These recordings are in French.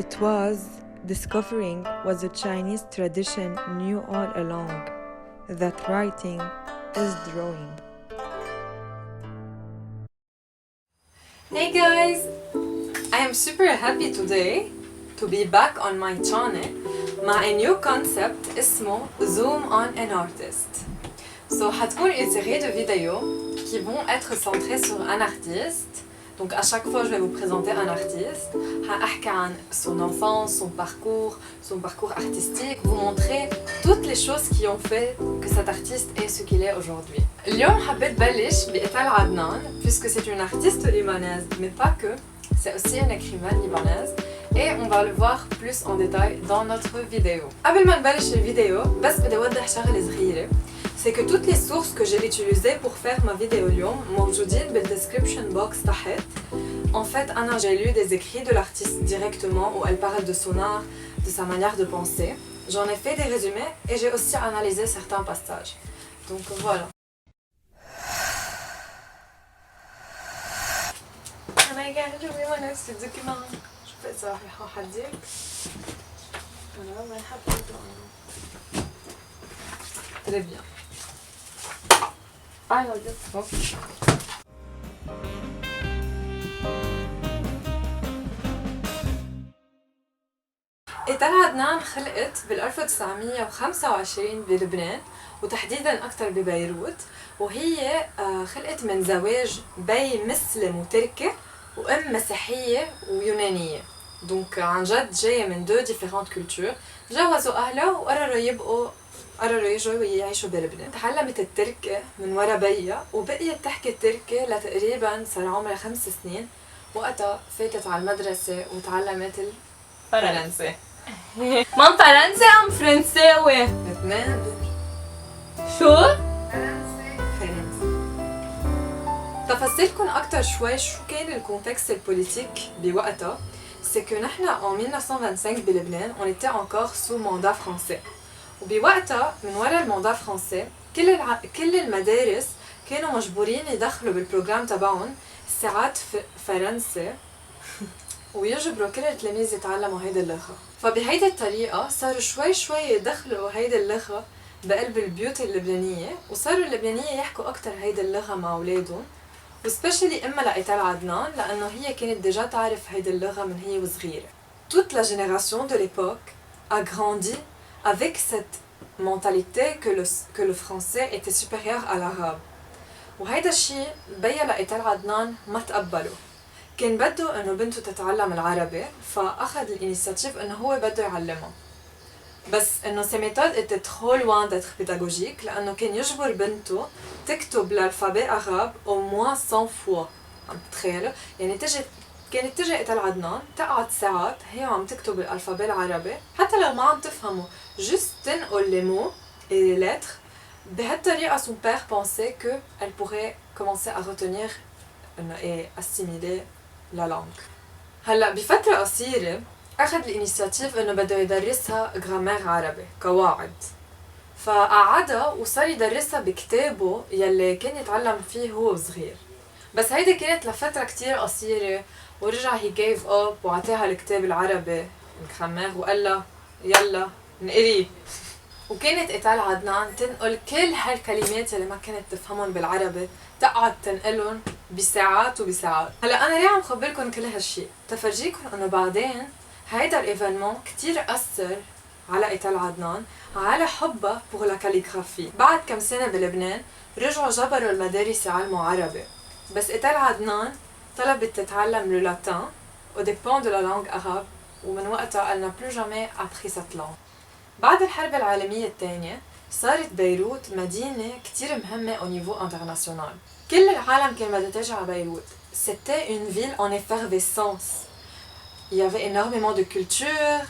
It was discovering what the Chinese tradition knew all along, that writing is drawing. Hey guys! I am super happy today to be back on my channel مع a new concept اسمه Zoom on an artist. So حتكون une série de vidéos qui vont être centrées sur un artiste. Donc à chaque fois je vais vous présenter un artiste. هحكي عن son enfance, son parcours artistique, vous montrer toutes les choses qui ont fait que cet artiste est ce qu'il est aujourd'hui. اليوم حبيت بلش بإيتال عدنان puisque c'est une artiste libanaise, mais pas que, c'est aussi une écrivaine libanaise. Et on va le voir plus en détail dans notre vidéo. قبل ما نبلش الفيديو بس بدي أوضح شغلة صغيرة. C'est que toutes les sources que j'ai utilisées pour faire ma vidéo اليوم موجودين بالدescription box تحت. En fait, j'ai lu des écrits de l'artiste directement où elle parle de son art, de sa manière de penser. J'en ai fait des résumés et j'ai aussi analysé certains passages. Donc voilà. أنا قاعدة أجرب نفسي الدوكيمان. شو بتصراحة ححديك؟ أنا والله حبيته أنا. Très bien. Alors, hop. إيتال عدنان خلقت بال 1925 بلبنان وتحديداً أكثر ببيروت، وهي خلقت من زواج بي مسلم وتركي وأم مسيحية ويونانية. دونك عن جد جاية من دو ديفيرونت كولتور. تجوزوا أهلها وقرروا يجوا ويعيشوا بلبنان. تعلمت التركي من ورا بيها وبقيت تحكي التركي لتقريباً صار عمرها 5 سنين. وقتها فاتت على المدرسة وتعلمت الفرنسي. مام فرنسي أم فرنساوي؟ اثنين. شو؟ فرنسي. تفصيلكم أكتر شوي شو كان الكونتكست البوليتيك بوقتها. C'est que نحن en 1925 بلبنان on était encore sous mandat français. وبوقتها من وراء الماندا فرنسي كل المدارس كانوا مجبورين يدخلوا بالبروجرام تبعهم ساعات فرنسي ويجبروا كل التلاميذ يتعلموا هيدي اللغة. فبهيدي الطريقة صاروا شوي يدخلوا هيدي اللغة بقلب البيوت اللبنانية، وصاروا اللبنانية يحكوا أكتر هيدي اللغة مع أولادهم، وسبيشلي إما لإيتال عدنان لأنه هي كانت ديجا تعرف هيدي اللغة من هي وصغيرة. Toute la génération de l'époque a grandi avec cette mentalité que le français était supérieur à l'arabe. وهيدا الشيء بيا لإيتال عدنان ما تقبله. كان بده انه بنته تتعلم العربي، فاخذ الانيشيتيف انه هو بده يعلمها. بس انه سي ميثود était trop loin d'être pédagogique لانه كان يجبر بنته تكتب الالفابي عرب au moins 100 fois. عم تتخيلوا؟ يعني كانت تجي إيتال عدنان تقعد ساعات هي عم تكتب الالفابي العربي حتى لو ما عم تفهمه، juste تنقل les mots et les lettres. بهالطريقه son père pensait que elle pourrait commencer à retenir et assimiler la langue. هلا بفترة قصيرة أخذ الانيشيتيف إنه بده يدرسها جرامير عربي قواعد، فقعدها وصار يدرسها بكتابه يلي كان يتعلم فيه هو صغير. بس هيدي كانت لفترة كتير قصيرة ورجع he gave up وعطاها الكتاب العربي الجرامير وقال لها يلا نقري. وكانت إيتال عدنان تنقل كل هالكلمات اللي ما كانت تفهمهم بالعربي تقعد تنقلهم بساعات وبساعات. هلا انا ليه عم خبركم كل هالشيء؟ تفرجيكم انه بعدين هيدا الايفينمون كتير اثر على إيتال عدنان على حبها بور لا كاليغرافي. بعد كم سنه بلبنان رجعوا جبروا المدارس يعلموا عربي، بس إيتال عدنان طلبت تتعلم لو لاتان au dépend de la langue arabe، ومن وقتها elle n'a plus jamais appris cette langue. بعد الحرب العالميه الثانيه صارت بيروت مدينة كتير مهمة au niveau international. كل العالم كان بدها تيجي على بيروت. C'était une ville en effervescence. Il y avait énormément de culture,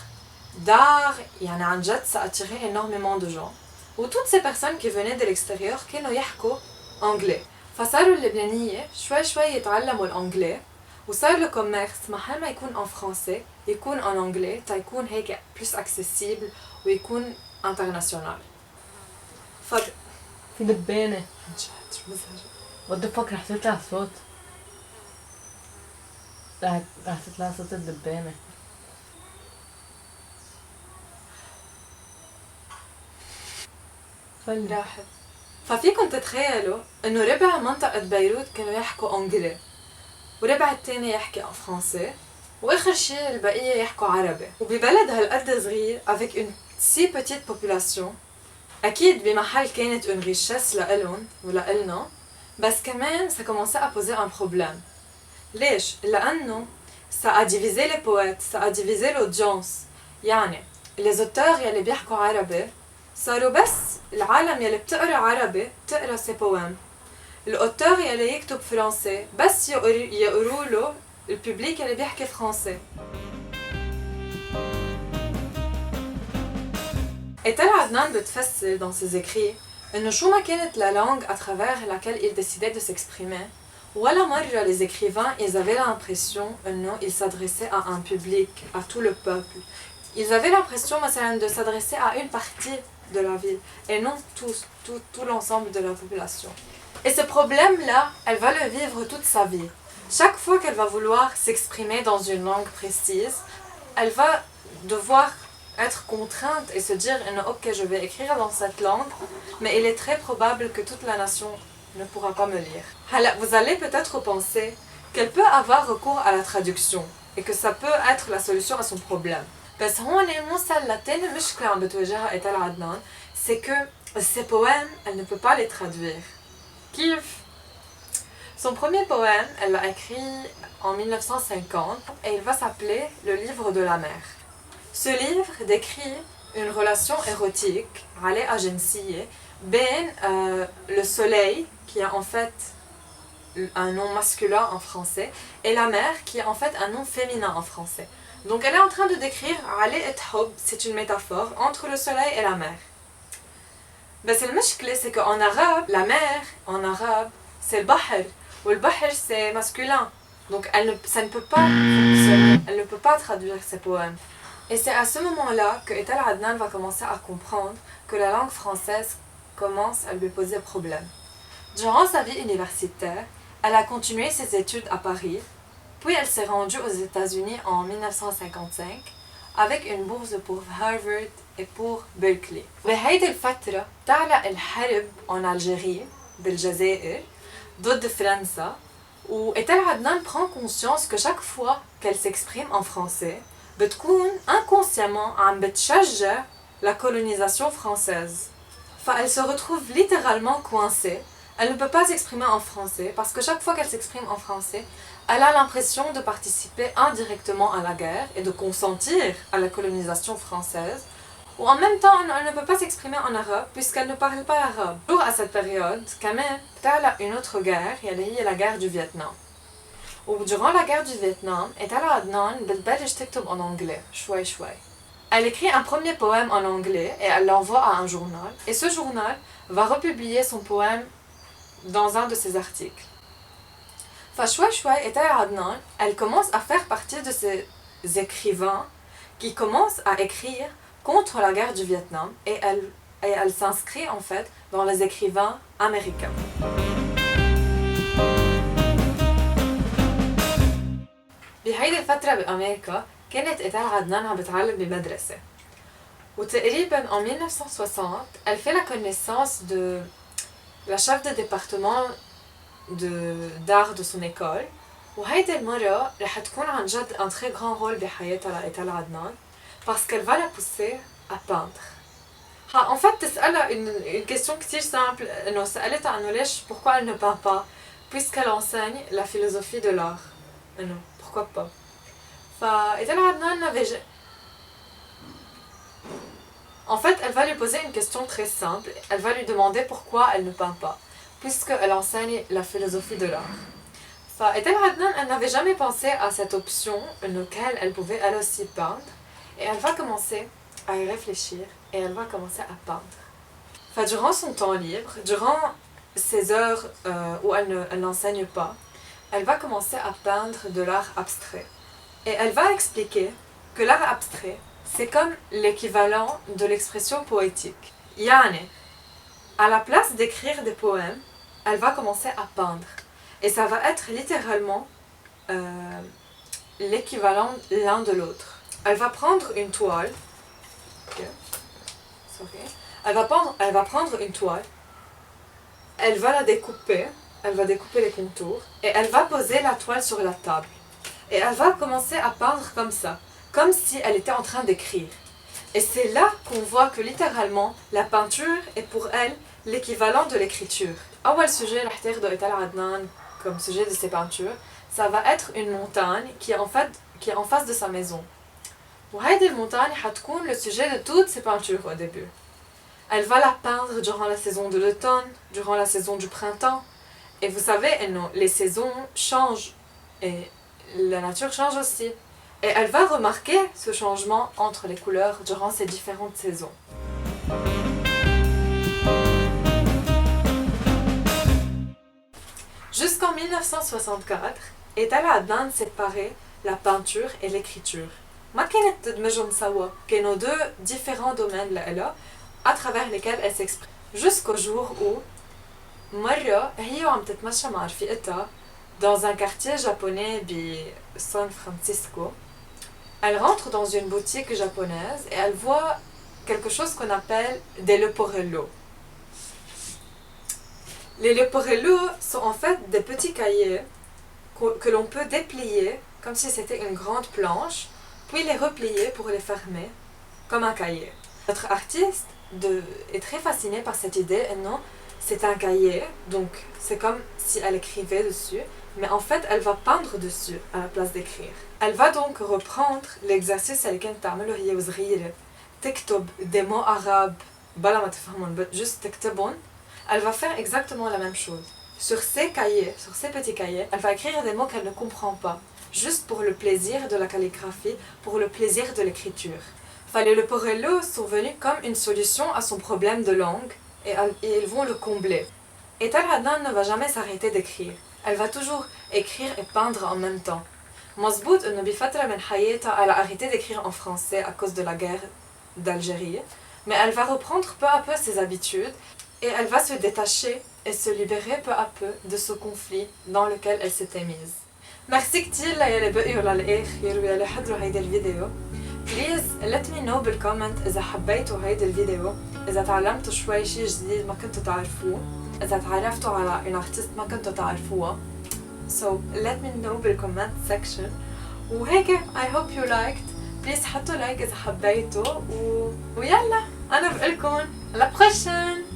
d'art, يعني عن جد ça attirait énormément de gens. و toutes ces personnes qui venaient de l'extérieur كانوا يحكوا anglais. فصاروا اللبنانية شوي يتعلموا الانجلي، وصار le commerce محل ما يكون en français يكون en anglais تا يكون هيك plus accessible ويكون international. في دبانة. عن جد شو مزعجة. what the fuck رح تطلع صوت. راح تطلع صوت الدبانة. فل راحت. ففيكم تتخيلوا انه ربع منطقة بيروت كانوا يحكوا انجلي، وربع التاني يحكي فرنسي، واخر شي البقية يحكوا عربي. وببلد هالقد صغير avec une si petite population اكيد بمحل كانت une richesse لإلن ولإلنا، بس كمان ça commençait à poser un problème. ليش؟ لأنه ça a divisé les poètes, ça a divisé l'audience. يعني les auteurs يلي بيحكوا عربي صاروا بس العالم يلي بتقرا عربي بتقرا سي بوام. الاوتور يلي يكتب فرنسي بس يقروا له الببليك يلي بيحكي فرنسي. Etel Adnan بتفسر dans ses écrits إنه شو ما كانت la langue à travers laquelle il décidait de s'exprimer، ولا مرة les écrivains ils avaient l'impression إنه ils s'adressaient à un public, à tout le peuple. Ils avaient l'impression مثلا de s'adresser à une partie de la ville et non tout l'ensemble de la population. Et ce problème-là, elle va le vivre toute sa vie. Chaque fois qu'elle va vouloir s'exprimer dans une langue précise, elle va devoir être contrainte et se dire ok, je vais écrire dans cette langue, mais il est très probable que toute la nation ne pourra pas me lire. Vous allez peut-être penser qu'elle peut avoir recours à la traduction et que ça peut être la solution à son problème. بس هون نوصل لتاني مشكلة عم بتواجهها إيتال عدنان، c'est que ses poèmes, elle ne peut pas les traduire. Kif. Son premier poème, elle l'a écrit en 1950 et il va s'appeler Le livre de la mer. Ce livre décrit une relation érotique, على أجنسية، بين le soleil, qui est en fait un nom masculin en français, et la mer, qui est en fait un nom féminin en français. Donc elle est en train de décrire علي الحب, c'est une métaphore entre le soleil et la mer. بس المشكلة c'est qu'en arabe, la mer, en arabe, c'est le bahr, ou le bahr c'est masculin. Donc ça ne peut pas fonctionner, elle ne peut pas traduire ses poèmes. Et c'est à ce moment-là que Etel Adnan va commencer à comprendre que la langue française commence à lui poser problème. Durant sa vie universitaire, elle a continué ses études à Paris, puis elle s'est rendue aux États-Unis en 1955 avec une bourse pour Harvard et pour Berkeley. بهيدي الفترة تعلق الحرب en Algérie بالجزائر ضد فرنسا، وإيتال عدنان prend conscience que chaque fois qu'elle s'exprime en français بتكون inconsciemment عم بتشجع la colonisation française. Elle se retrouve littéralement coincée. Elle ne peut pas s'exprimer en français parce que chaque fois qu'elle s'exprime en français, elle a l'impression de participer indirectement à la guerre et de consentir à la colonisation française. Ou en même temps, elle ne peut pas s'exprimer en arabe puisqu'elle ne parle pas arabe. Toujours à cette période, quand même, il y a une autre guerre, il y a la guerre du Vietnam. Durant la guerre du Vietnam, Etel Adnan بتبلش تكتب en anglais, شوي شوي. Elle écrit un premier poème en anglais et elle l'envoie à un journal. Et ce journal va republier son poème dans un de ses articles. شوي شوي Etel Adnan, elle commence à faire partie de ces écrivains qui commencent à écrire contre la guerre du Vietnam et elle s'inscrit en fait dans les écrivains américains. بهيدي الفترة بأمريكا كانت إيتال عدنان عم بتعلم بمدرسة، وتقريباً en 1960 elle fait la connaissance de la chef de département d'art de son école، وهيدي المرة رح تكون عن جد un très grand rôle بحياتها لإيتال عدنان parce qu'elle va la pousser à peindre. En fait تسألها une question كتير simple، إنه سألتها إنه ليش pourquoi elle ne peint pas puisqu'elle enseigne la philosophie de l'art. إنه pourquoi pas. Etel Adnan n'avait... En fait, elle va lui poser une question très simple. Elle va lui demander pourquoi elle ne peint pas, puisqu'elle enseigne la philosophie de l'art. Etel Adnan, elle n'avait jamais pensé à cette option, laquelle elle pouvait elle aussi peindre. Et elle va commencer à y réfléchir et elle va commencer à peindre. Durant son temps libre, durant ces heures où elle n'enseigne pas, elle va commencer à peindre de l'art abstrait. Et elle va expliquer que l'art abstrait, c'est comme l'équivalent de l'expression poétique. Yani, à la place d'écrire des poèmes, elle va commencer à peindre. Et ça va être littéralement l'équivalent l'un de l'autre. Elle va prendre une toile. Okay. Sorry. Elle va prendre une toile, elle va la découper, elle va découper les contours, et elle va poser la toile sur la table. Et elle va commencer à peindre comme ça, comme si elle était en train d'écrire. Et c'est là qu'on voit que littéralement, la peinture est pour elle l'équivalent de l'écriture. أول sujet رح تاخده إيتال عدنان comme sujet de ses peintures, ça va être une montagne qui est en face de sa maison. وهيدي المونتاgne حتكون le sujet de toutes ses peintures au début. Elle va la peindre durant la saison de l'automne, durant la saison du printemps. Et vous savez, les saisons changent et la nature change aussi. Et elle va remarquer ce changement entre les couleurs durant ces différentes saisons. Jusqu'en 1964, إيتال عدنان séparait la peinture et l'écriture. ما كانت تدمجهم سوا، كانوا deux différents domaines لإلها à travers lesquels elle s'exprime. Jusqu'au jour où مرة هي وعم تتمشى مع رفيقتها dans un quartier japonais ب San Francisco. Elle rentre dans une boutique japonaise et elle voit quelque chose qu'on appelle des leporello. Les leporello sont en fait des petits cahiers que l'on peut déplier comme si c'était une grande planche, puis les replier pour les fermer comme un cahier. Notre artiste est très fascinée par cette idée et non, c'est un cahier, donc c'est comme si elle écrivait dessus, mais en fait elle va peindre dessus à la place d'écrire. Elle va donc reprendre l'exercice اللي كانت تعمله هي وصغيرة، تكتب des mots arabes بلا ما تفهمون juste تكتبهم. Elle va faire exactement la même chose. Sur ces cahiers, sur ces petits cahiers, elle va écrire des mots qu'elle ne comprend pas, juste pour le plaisir de la calligraphie, pour le plaisir de l'écriture. Les leporello sont venus comme une solution à son problème de langue et ils vont le combler. إيتال عدنان ne va jamais s'arrêter d'écrire. Elle va toujours écrire et peindre en même temps. مظبوط إنه بفترة من حياتها elle a arrêté d'écrire en français à cause de la guerre d'Algérie, mais elle va reprendre peu à peu ses habitudes et elle va se détacher et se libérer peu à peu de ce conflit dans lequel elle s'était mise. Merci كتير للي بقيوا للآخر ويلي حضروا هيدا الفيديو. Please let me know بالكومنت إذا حبيتوا هيدا الفيديو، إذا تعلمتوا شوي شي جديد ما كنتوا تعرفوه، إذا تعرفتوا على un artiste ما كنتوا تعرفوها. So let me know بالكومنت section. وهيك I hope you liked. Please حطوا لايك إذا حبيتوا ويلا أنا بقولكم à la prochaine.